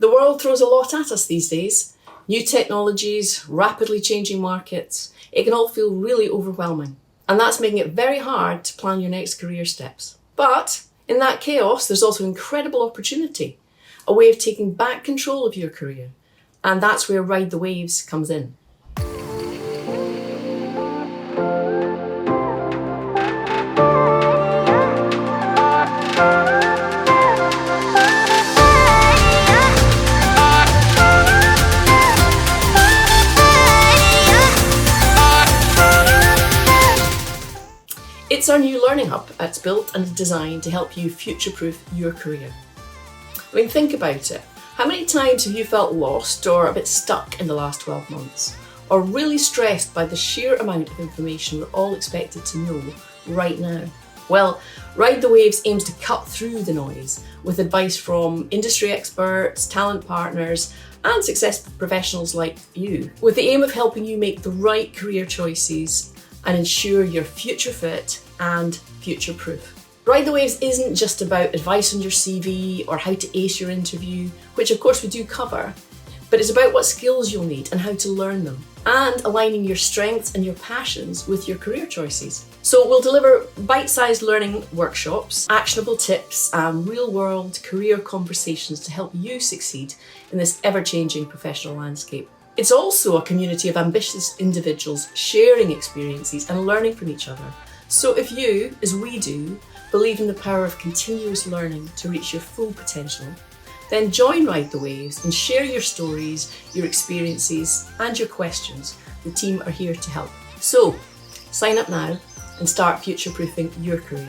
The world throws a lot at us these days. New technologies, rapidly changing markets. It can all feel really overwhelming. And that's making it very hard to plan your next career steps. But in that chaos, there's also incredible opportunity, a way of taking back control of your career. And that's where Ride the Waves comes in. It's our new learning hub that's built and designed to help you future-proof your career. I mean, think about it. How many times have you felt lost or a bit stuck in the last 12 months? Or really stressed by the sheer amount of information we're all expected to know right now? Well, Ride the Waves aims to cut through the noise with advice from industry experts, talent partners, and success professionals like you, with the aim of helping you make the right career choices and ensure you're future fit and future proof. Ride the Waves isn't just about advice on your CV or how to ace your interview, which of course we do cover, but it's about what skills you'll need and how to learn them, and aligning your strengths and your passions with your career choices. So we'll deliver bite-sized learning workshops, actionable tips, and real-world career conversations to help you succeed in this ever-changing professional landscape. It's also a community of ambitious individuals sharing experiences and learning from each other. So if you, as we do, believe in the power of continuous learning to reach your full potential, then join Ride the Waves and share your stories, your experiences, and your questions. The team are here to help. So sign up now and start future-proofing your career.